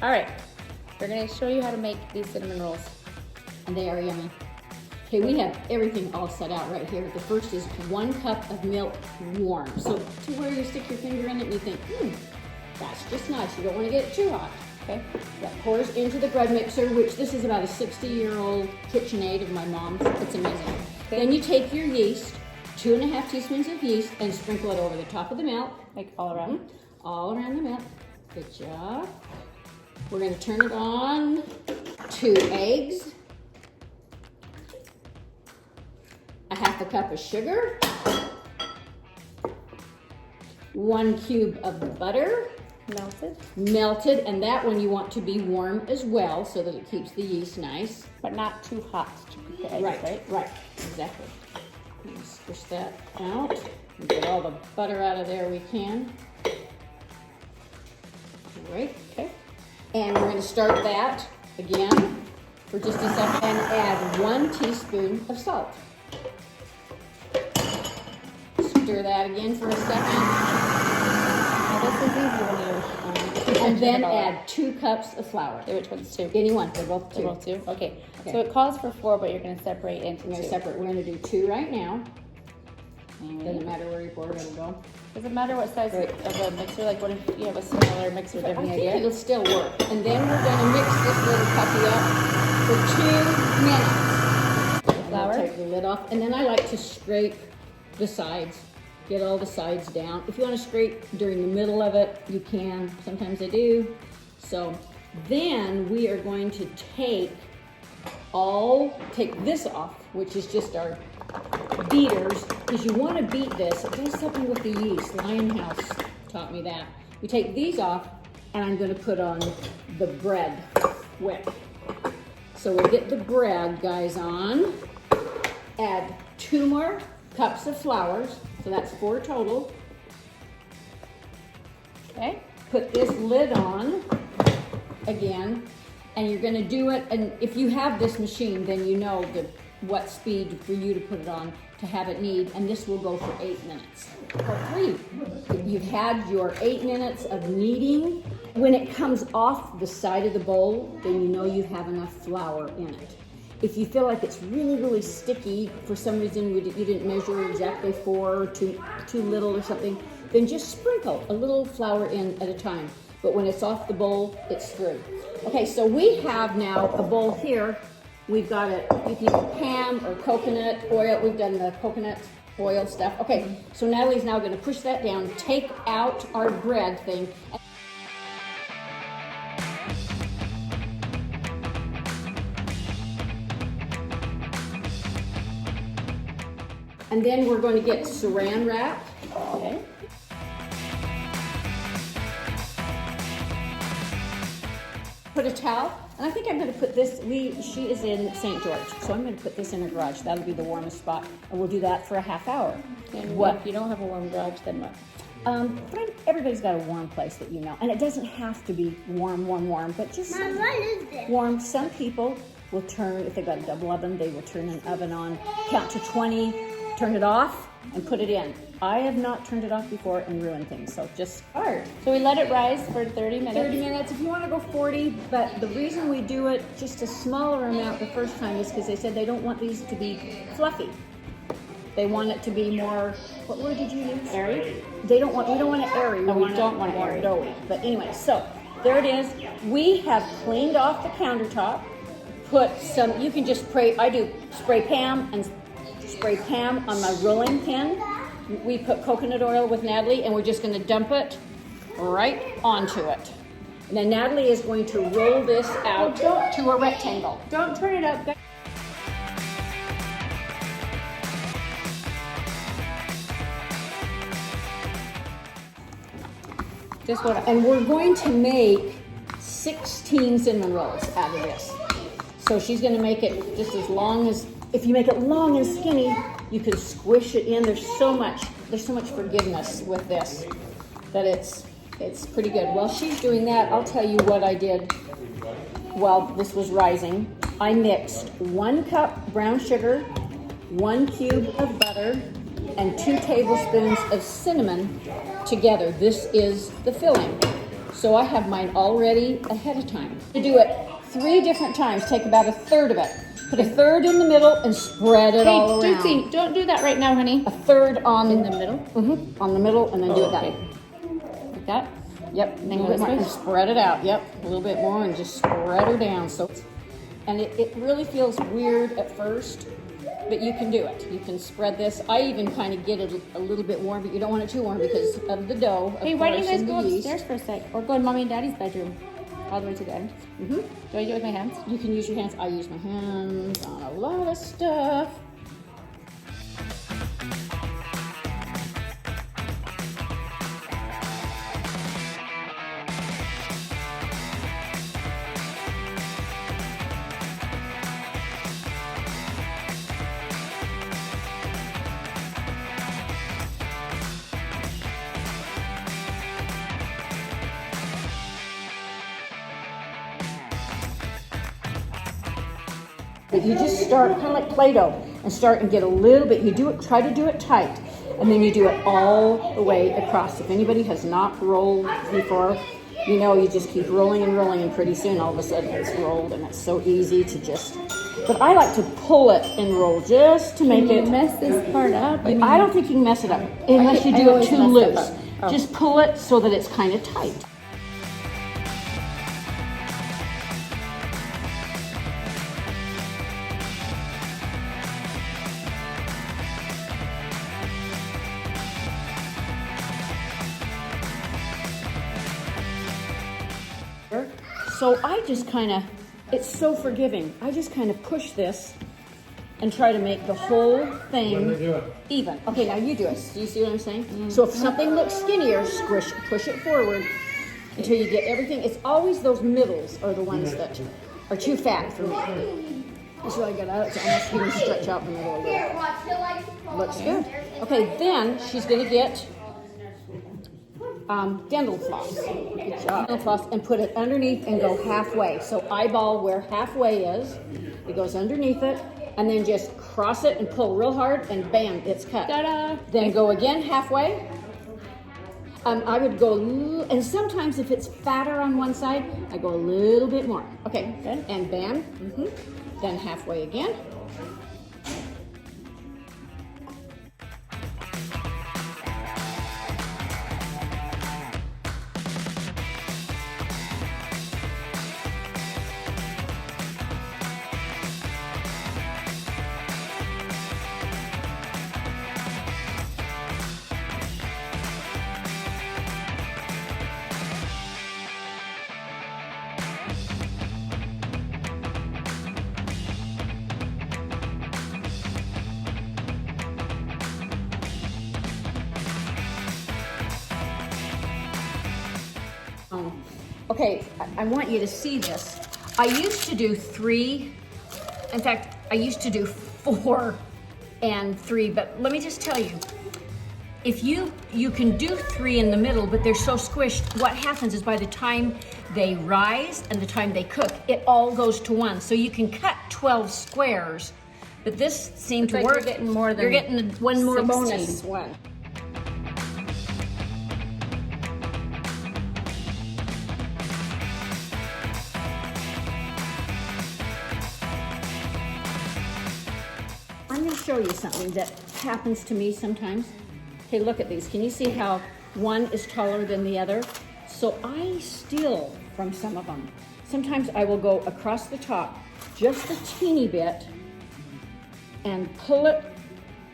All right, we're gonna show you how to make these cinnamon rolls. And they are yummy. Okay, we have everything all set out right here. The first is 1 cup of milk warm. So to where you stick your finger in it and you think, that's just nice. You don't want to get it too hot. Okay, that pours into the bread mixer, which this is about a 60-year-old KitchenAid of my mom's. It's amazing. Okay. Then you take your yeast, 2½ teaspoons of yeast, and sprinkle it over the top of the milk. Like all around? All around the milk. Good job. We're going to turn it on. 2 eggs. 1/2 cup of sugar. 1 cube of butter. Melted, and that one you want to be warm as well so that it keeps the yeast nice. But not too hot to cook the eggs, Right, exactly. Let's squish that out and get all the butter out of there we can. All right, okay. And we're going to start that again for just a second and add 1 teaspoon of salt. Stir that again for a second. Now this is easy when you and then add 2 cups of flour. Okay, which one's 2? Any one, they're both 2. Both 2? Okay. So it calls for 4, but you're going to separate into 2. We're going to do 2 right now. Doesn't matter where you pour it, it'll go. Does it matter what size of a mixer? Like what if you have a smaller mixer? Do you have any idea? It'll still work. And then we're going to mix this little puppy up for 2 minutes. The flour? Take the lid off. And then I like to scrape the sides. Get all the sides down. If you want to scrape during the middle of it, you can. Sometimes I do. So then we are going to take this off, which is just our beaters, because you want to beat this. It does something with the yeast. Lionhouse taught me that. We take these off, and I'm going to put on the bread whip. So we'll get the bread, guys, on. Add 2 more cups of flour. So that's 4 total. Okay. Put this lid on again, and you're going to do it. And if you have this machine, then you know what speed for you to put it on to have it knead. And this will go for 8 minutes or 3. You've had your 8 minutes of kneading. When it comes off the side of the bowl, then you know you have enough flour in it. If you feel like it's really, really sticky, for some reason you didn't measure exactly 4 or too little or something, then just sprinkle a little flour in at a time. But when it's off the bowl, it's through. Okay, so we have now a bowl here. We've got it, you can use Pam or coconut oil. We've done the coconut oil stuff. Okay, so Natalie's now going to push that down, take out our bread thing. And then we're going to get saran wrap. Okay. Put a towel, and I think I'm going to put this, she is in St. George, so I'm going to put this in her garage. That'll be the warmest spot, and we'll do that for a half hour. And what? If you don't have a warm garage, then what? But everybody's got a warm place that you know, and it doesn't have to be warm, but just Mom, what is this? warm. Some people will turn, if they've got a double oven, they will turn an oven on, count to 20, turn it off, and put it in. I have not turned it off before and ruined things, so just start. So we let it rise for 30 minutes. 30 minutes, if you want to go 40, but the reason we do it just a smaller amount the first time is because they said they don't want these to be fluffy. They want it to be more, what word did you use? Airy? We don't want it airy. No, we don't want it airy. Doughy. But anyway, so there it is. We have cleaned off the countertop, put some, you can just spray, I do spray Pam on my rolling pin. We put coconut oil with Natalie, and we're just going to dump it right onto it. And then Natalie is going to roll this out to a rectangle. Don't turn it up. Just what? And we're going to make 16 cinnamon rolls out of this. So she's going to make it just as long as, if you make it long and skinny, you can squish it in. There's so much forgiveness with this that it's pretty good. While she's doing that, I'll tell you what I did while this was rising. I mixed 1 cup brown sugar, 1 cube of butter, and 2 tablespoons of cinnamon together. This is the filling. So I have mine already ahead of time. To do it 3 different times, take about a third of it. Put a third in the middle and spread it all around. Hey, Josie, don't do that right now, honey. A third on In the middle? Mm-hmm, on the middle, and then do it that way. Like that? Yep, Then a go little bit this more, way? and spread it out. Yep, a little bit more, and just spread her down. And it really feels weird at first, but you can do it. You can spread this. I even kind of get it a little bit warm, but you don't want it too warm because of the dough. Hey, why don't you guys go yeast. upstairs for a sec? Or go in Mommy and Daddy's bedroom. All the way to the end. Mm-hmm. Do I do it with my hands? You can use your hands. I use my hands on a lot of stuff. But you just start kind of like Play-Doh and start and get a little bit. You do it, try to do it tight, and then you do it all the way across. If anybody has not rolled before, you know, you just keep rolling and rolling, and pretty soon all of a sudden it's rolled, and it's so easy to just. But I like to pull it and roll just to make it. Mess this part up. I don't think you can mess it up unless you I do it always too mess loose. stuff up. Oh. Just pull it so that it's kind of tight. So I just kind of, it's so forgiving. I just kind of push this and try to make the whole thing even. Okay, now you do it. Do you see what I'm saying? So if something looks skinnier, push it forward until you get everything. It's always those middles are the ones that are too fat for me. That's what I got out. It's almost even stretch out the middle a little. Looks good. Okay, then she's gonna get dental floss. Good job. Dental floss, and put it underneath and go halfway. So eyeball where halfway is. It goes underneath it, and then just cross it and pull real hard, and bam, it's cut. Ta-da! Then go again halfway. I would go, and sometimes if it's fatter on one side, I go a little bit more. Okay, Good. and bam. Then halfway again. Okay, I want you to see this. I used to do 3, in fact, I used to do 4 and 3, but let me just tell you, if you can do 3 in the middle, but they're so squished, what happens is by the time they rise and the time they cook, it all goes to 1. So you can cut 12 squares, but this seemed to like work. you're getting more than You're getting 1 more 16. bonus one. I'm going to show you something that happens to me sometimes. Okay, look at these. Can you see how one is taller than the other? So I steal from some of them. Sometimes I will go across the top just a teeny bit and pull it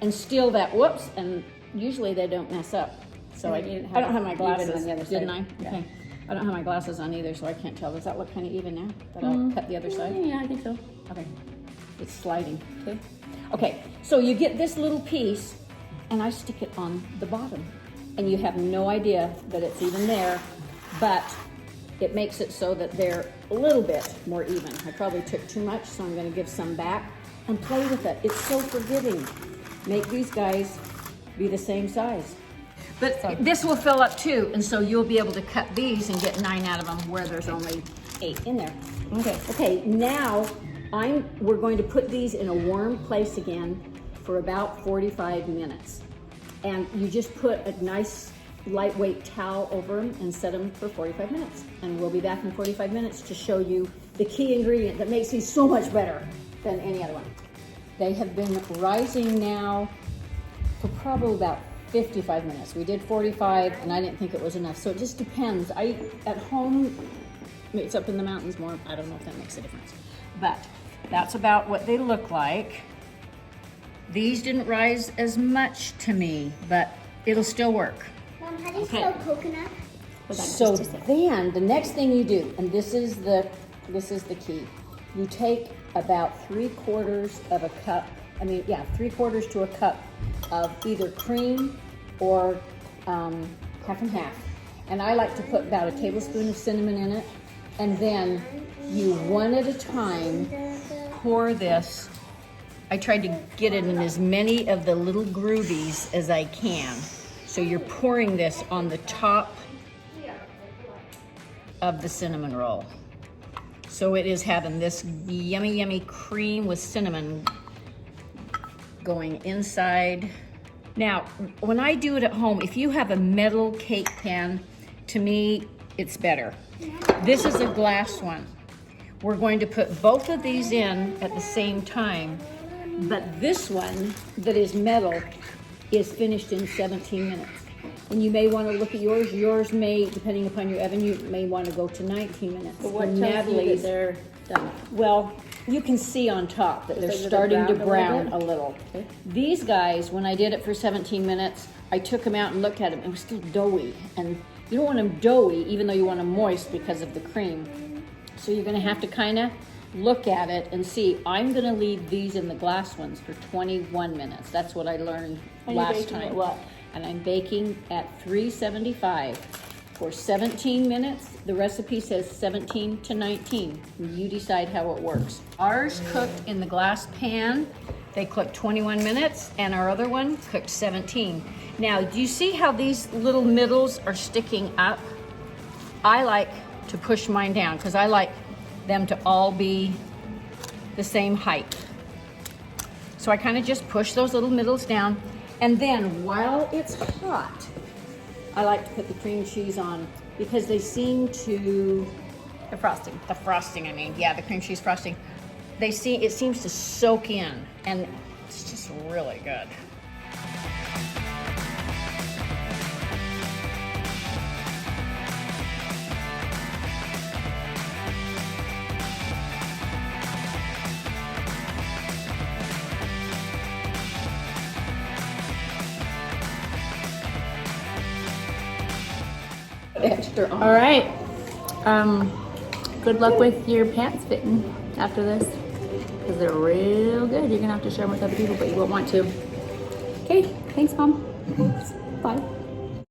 and steal that. Whoops, and usually they don't mess up. So I don't have my glasses, on the other didn't side. I? Yeah. Okay. I don't have my glasses on either, so I can't tell. Does that look kind of even now that I cut the other side? Yeah, I think so. Okay, it's sliding. Okay. Okay, so you get this little piece, and I stick it on the bottom, and you have no idea that it's even there, but it makes it so that they're a little bit more even. I probably took too much, so I'm going to give some back and play with it. It's so forgiving. Make these guys be the same size. But this will fill up too, and so you'll be able to cut these and get 9 out of them where there's only 8 in there. Okay. Okay, now we're going to put these in a warm place again for about 45 minutes. And you just put a nice lightweight towel over them and set them for 45 minutes. And we'll be back in 45 minutes to show you the key ingredient that makes these so much better than any other one. They have been rising now for probably about 55 minutes. We did 45 and I didn't think it was enough. So it just depends. At home, it's up in the mountains more. I don't know if that makes a difference. But that's about what they look like. These didn't rise as much to me, but it'll still work. Mom, how do you spell coconut? So then the next thing you do, and this is the key. You take about 3/4 of a cup, 3/4 to a cup of either cream or half and half. And I like to put about a tablespoon of cinnamon in it. And then you one at a time pour this. I tried to get it in as many of the little groovies as I can. So you're pouring this on the top of the cinnamon roll. So it is having this yummy, yummy cream with cinnamon going inside. Now, when I do it at home, if you have a metal cake pan, to me, it's better. This is a glass one. We're going to put both of these in at the same time, but this one that is metal is finished in 17 minutes. And you may want to look at yours. Yours may, depending upon your oven, you may want to go to 19 minutes. But what For tells you that Natalie's, they're done? well, you can see on top that they're Is it starting to browned brown a little. Okay. These guys, when I did it for 17 minutes, I took them out and looked at them. It was still doughy. And you don't want them doughy, even though you want them moist because of the cream. So you're going to have to kind of look at it and see. I'm going to leave these in the glass ones for 21 minutes. That's what I learned And you're last baking time. at what? And I'm baking at 375 for 17 minutes. The recipe says 17 to 19. You decide how it works. Ours cooked in the glass pan. They cooked 21 minutes, and our other one cooked 17. Now, do you see how these little middles are sticking up? I like to push mine down because I like them to all be the same height. So I kind of just push those little middles down. And then while it's hot, I like to put the cream cheese on because they seem to, the frosting, the cream cheese frosting, it seems to soak in and it's just really good. Extra on. All right. Good luck with your pants fitting after this, because they're real good. You're gonna have to share them with other people, but you won't want to. Okay. Thanks, Mom. Bye.